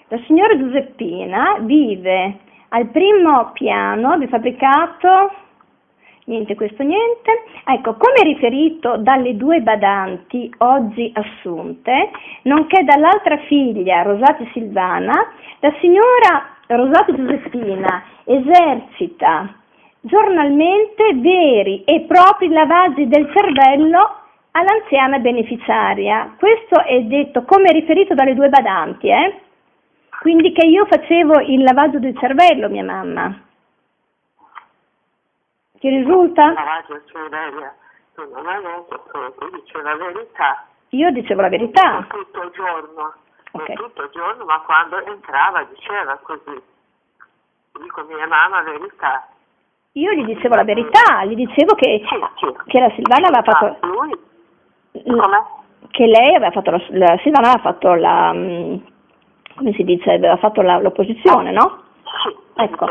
La signora Giuseppina vive al primo piano del fabbricato, niente questo niente. Ecco, come riferito dalle 2 badanti oggi assunte, nonché dall'altra figlia Rosati Silvana, la signora Rosati Giuseppina esercita giornalmente veri e propri lavaggi del cervello all'anziana beneficiaria. Questo è detto come riferito dalle 2 badanti, Quindi che io facevo il lavaggio del cervello, mia mamma. Ti risulta? Lavaggio del cervello, tu non hai detto, tu dici la verità. Io dicevo la verità. Non tutto il giorno, Okay. non tutto il giorno, ma quando entrava diceva così. Dico mia mamma la verità. Io gli dicevo la verità, gli dicevo che la Silvana aveva fatto... Lui? Come? Che lei aveva fatto, la Silvana aveva fatto la... come si dice? Aveva fatto l'opposizione, no? Sì, ecco.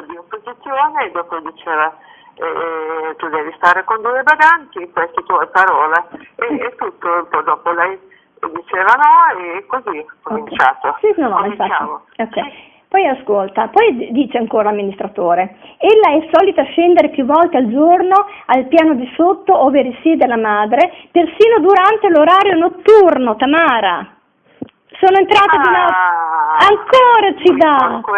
Di opposizione e dopo diceva tu devi stare con 2 badanti, queste tue parole. E tutto un po' dopo lei diceva no e così ho cominciato. Sì, no, infatti. Ok. Poi ascolta, poi dice ancora l'amministratore, ella è solita scendere più volte al giorno al piano di sotto ove risiede la madre, persino durante l'orario notturno, Tamara. Sono entrata di nuovo. Ancora ci dà. Ecco.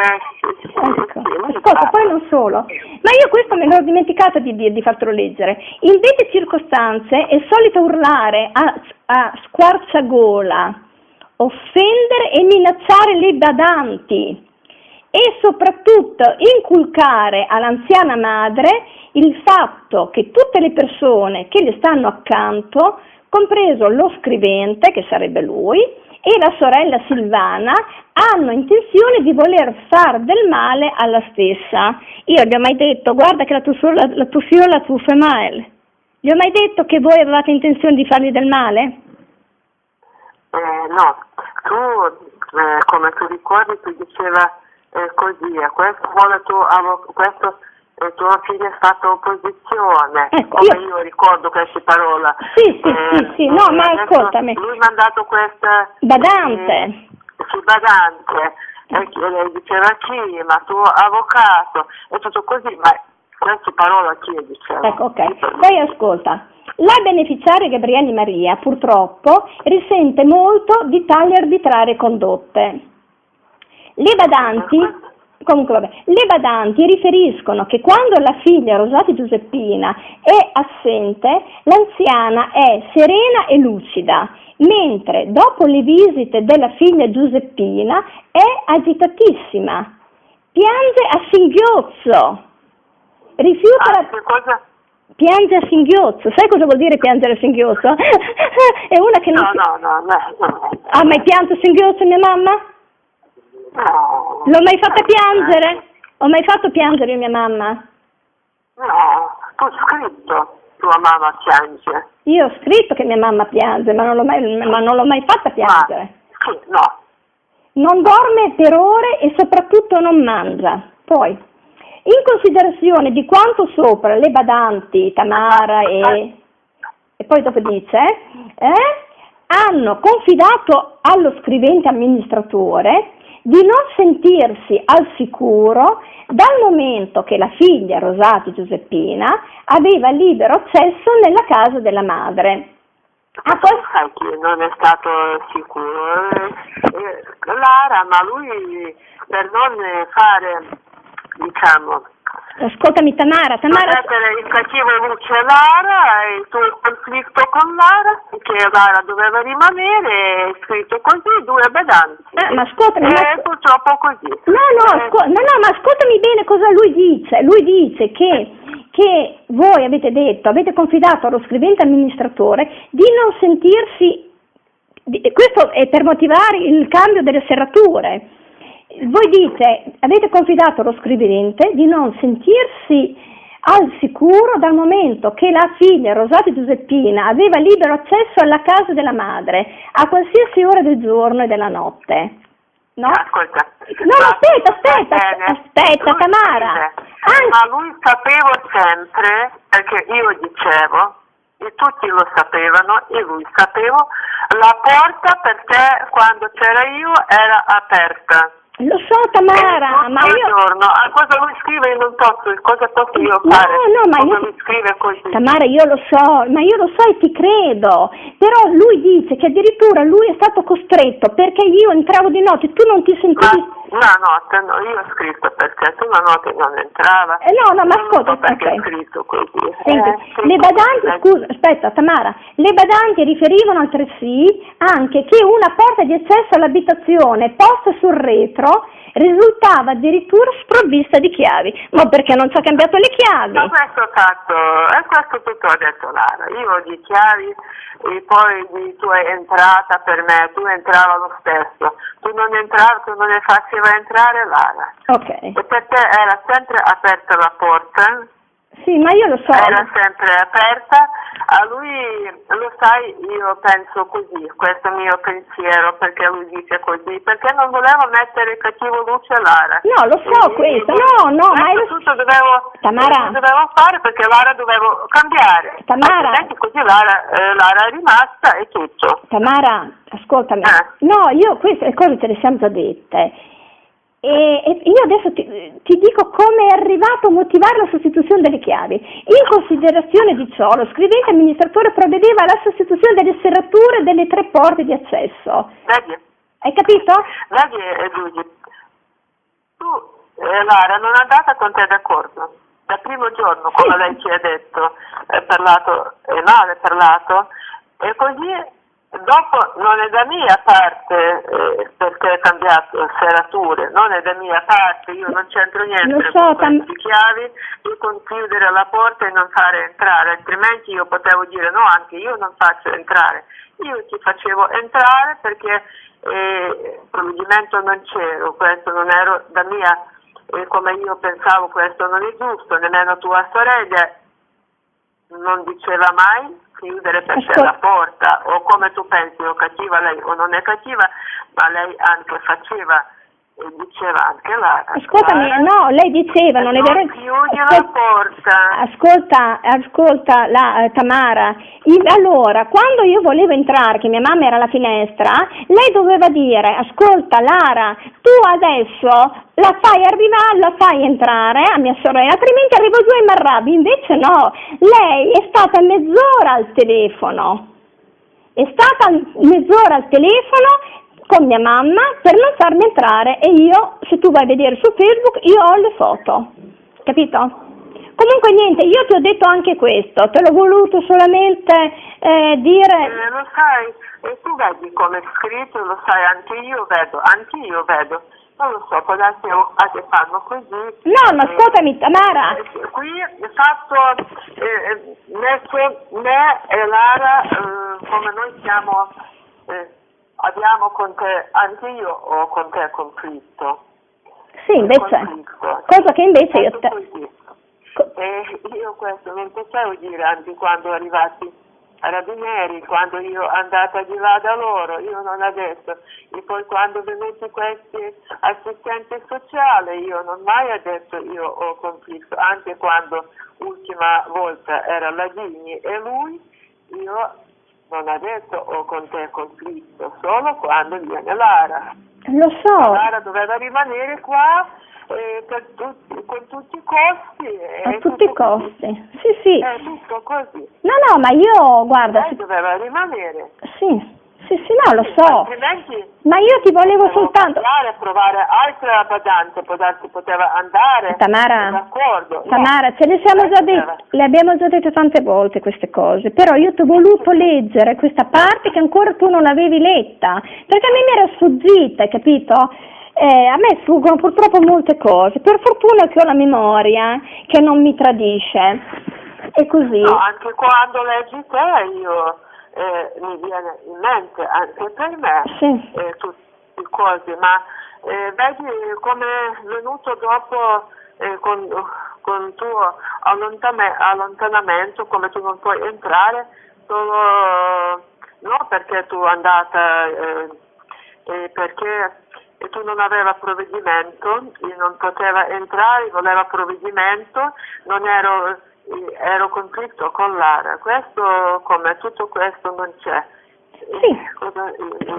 Ascolta, poi non solo. Ma io questo me l'ho dimenticato di fartelo leggere. In dette circostanze è solita urlare a squarciagola, offendere e minacciare le badanti e soprattutto inculcare all'anziana madre il fatto che tutte le persone che le stanno accanto, compreso lo scrivente, che sarebbe lui, e la sorella Silvana, hanno intenzione di voler far del male alla stessa. Io gli ho mai detto, guarda che la tua figlia tu fa male. Gli ho mai detto che voi avevate intenzione di fargli del male? No, tu, come tu ricordi, tu diceva così, questo tua figlia è stata opposizione, ecco, io ricordo queste parole. Sì, no, ma ascoltami. Lui mi ha mandato questa... Badante. Sì, badante. E lei diceva chi, ma tuo avvocato, e tutto così, ma queste parole chi diceva? Ecco, ok. Poi ascolta. La beneficiaria Gabrielli Maria, purtroppo, risente molto di tali arbitrarie condotte. Le badanti riferiscono che quando la figlia Rosati Giuseppina è assente, l'anziana è serena e lucida, mentre dopo le visite della figlia Giuseppina è agitatissima, piange a singhiozzo, piange a singhiozzo. Sai cosa vuol dire piangere a singhiozzo? È una che non... No. Ha mai pianto a singhiozzo mia mamma? No. L'ho mai fatta piangere? Ho mai fatto piangere mia mamma? No, tu hai scritto, tua mamma piange. Io ho scritto che mia mamma piange, ma non l'ho mai fatta piangere. Sì, no. Non dorme per ore e soprattutto non mangia. Poi, in considerazione di quanto sopra le badanti, Tamara e poi dopo dice, hanno confidato allo scrivente amministratore di non sentirsi al sicuro dal momento che la figlia Rosati Giuseppina aveva libero accesso nella casa della madre. Sai che non è stato sicuro? Lara, ma lui per non fare, diciamo... Ascoltami Tamara. Mettere in cattiva luce Lara e il tuo conflitto con Lara, che Lara doveva rimanere, è scritto così, 2 badanti. Ma ascoltami. Purtroppo così. Ma ascoltami bene cosa lui dice. Lui dice che voi avete confidato allo scrivente amministratore di non sentirsi, questo è per motivare il cambio delle serrature. Voi dite, avete confidato allo scrivente di non sentirsi al sicuro dal momento che la figlia Rosati Giuseppina aveva libero accesso alla casa della madre a qualsiasi ora del giorno e della notte. No? Ascolta. No, aspetta, Tamara. Ma lui sapeva sempre, perché io dicevo, e tutti lo sapevano e lui sapeva, la porta perché quando c'era io era aperta. Lo so, Tamara, ma io... giorno, a cosa lui scrive non posso, cosa posso io fare? No, ma cosa io... mi scrive così? Tamara, io lo so e ti credo, però lui dice che addirittura lui è stato costretto perché io entravo di notte, tu non ti sentivi... Una notte, no, io ho scritto perché tu una notte non entrava. No, ma ascolta, perché ok. ho scritto così. Senti, le badanti, scusa, aspetta Tamara, le badanti riferivano altresì anche che una porta di accesso all'abitazione posta sul retro risultava addirittura sprovvista di chiavi, ma perché non ci ha cambiato le chiavi? Ma questo tutto ha detto Lara, io di chiavi e poi di tua entrata per me, tu entrava lo stesso, tu non entravi, tu non ne faceva entrare Lara. Ok. E per te era sempre aperta la porta? Sì, ma io lo so. Era sempre aperta, a lui, lo sai, io penso così, questo è il mio pensiero, perché lui dice così, perché non volevo mettere cattivo luce a Lara. No, lo so questo, ma io... tutto dovevo fare perché Lara dovevo cambiare. Tamara, Così Lara è rimasta e tutto. Tamara, ascoltami, no, io queste cose te le siamo già dette. E io adesso ti dico come è arrivato a motivare la sostituzione delle chiavi. In considerazione di ciò, lo scrivente amministratore provvedeva alla sostituzione delle serrature delle 3 porte di accesso. Vedi? Hai capito? Vedi, Giugi, tu, Lara, non è andata con te d'accordo. Dal primo giorno, come lei ci ha detto, male parlato, e così... Dopo non è da mia parte perché è cambiato serrature, non è da mia parte, io non c'entro niente con queste chiavi, io con chiudere la porta e non fare entrare, altrimenti io potevo dire no, anche io non faccio entrare, io ti facevo entrare perché il provvedimento non c'ero, questo non ero da mia, come io pensavo questo non è giusto, nemmeno tua sorella non diceva mai chiudere per te la porta, o come tu pensi, o cattiva lei o non è cattiva, ma lei anche faceva e diceva anche Lara. Ascoltami, no, lei diceva, non è vero? Chiudi la porta. Ascolta Tamara, allora, quando io volevo entrare, che mia mamma era alla finestra, lei doveva dire, ascolta Lara, tu adesso la fai arrivare, la fai entrare a mia sorella, altrimenti arrivo giù e mi arrabbio. Invece no, lei è stata mezz'ora al telefono, con mia mamma per non farmi entrare, e io, se tu vai a vedere su Facebook, io ho le foto, capito? Comunque niente, io ti ho detto anche questo, te l'ho voluto solamente dire... Lo sai, e tu vedi come è scritto, lo sai, anche io vedo, non lo so, può darsi che fanno così. No, ma ascoltami Tamara. Qui è fatto, me e Lara, come noi siamo... abbiamo con te, anche io ho con te conflitto. Sì, invece, cosa che invece io io questo non potevo dire anche quando arrivati carabinieri, quando io andata di là da loro, io non adesso, e poi quando venuti questi assistenti sociali, io non mai detto io ho conflitto, anche quando l'ultima volta era la Digni e lui, io non ha detto ho con te conflitto, solo quando viene Lara. Lo so. Lara doveva rimanere qua con tutti i costi. A tutti i costi, sì. È tutto così. No, ma io, guarda... Lei doveva rimanere. Sì, no, lo so. Altrimenti... Ma io ti volevo soltanto... provare altre badante, poteva andare. Tamara, d'accordo. Tamara, ce le siamo già dette, le abbiamo già dette tante volte queste cose, però io ti ho voluto leggere questa parte che ancora tu non avevi letta, perché a me mi era sfuggita, hai capito? A me sfuggono purtroppo molte cose, per fortuna che ho la memoria che non mi tradisce, e così. No, anche quando leggi te io mi viene in mente, anche per me, tutte le cose, ma vedi come è venuto dopo con tuo allontanamento, come tu non puoi entrare, solo no perché tu è andata, perché tu non aveva provvedimento, io non poteva entrare, voleva provvedimento, non ero ero con Cristo con Lara, questo come tutto questo non c'è. Sì.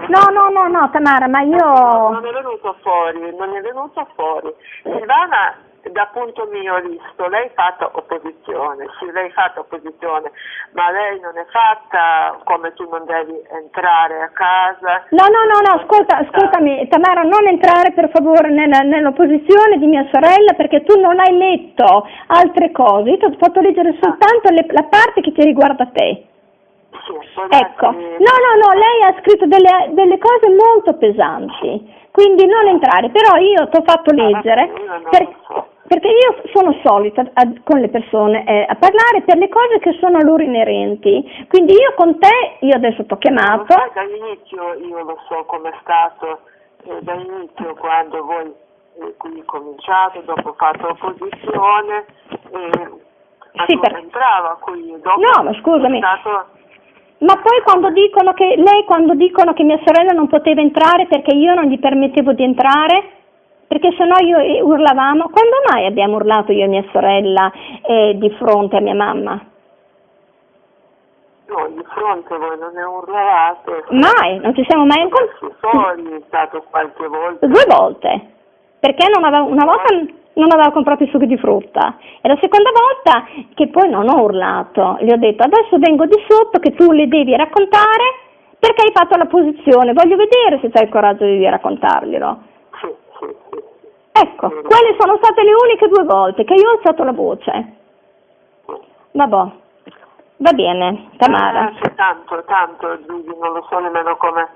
No, Tamara, ma io... Non è venuto fuori. Silvana, da punto mio visto, lei ha fatto opposizione, sì, lei ha fatto opposizione, ma lei non è fatta come tu non devi entrare a casa. No, ascoltami, Tamara, non entrare per favore nell'opposizione di mia sorella, perché tu non hai letto altre cose, io ti ho fatto leggere soltanto la parte che ti riguarda te. Sì, Ecco, no, lei ha scritto delle cose molto pesanti, quindi non entrare, però io ti ho fatto leggere, perché io sono solita con le persone a parlare per le cose che sono a loro inerenti, quindi io con te, io adesso ti ho chiamato. Dall'inizio io lo so com'è stato, dall'inizio quando voi qui cominciate, dopo fatto opposizione, sì, entrava qui, dopo no, ma scusami. Ma poi quando dicono che mia sorella non poteva entrare perché io non gli permettevo di entrare, perché sennò io urlavamo, quando mai abbiamo urlato io e mia sorella di fronte a mia mamma? No, di fronte voi non ne urlavate. Mai, non ci siamo mai incontrati. Fuori è stato qualche volta. 2 volte, perché una volta non aveva comprato i succhi di frutta e la seconda volta che poi non ho urlato, gli ho detto adesso vengo di sotto che tu le devi raccontare perché hai fatto la posizione, voglio vedere se hai il coraggio di raccontarglielo. Sì. Ecco, quelle sono state le uniche 2 volte che io ho alzato la voce. Vabbè, va bene, Tamara. C'è tanto, non lo so nemmeno come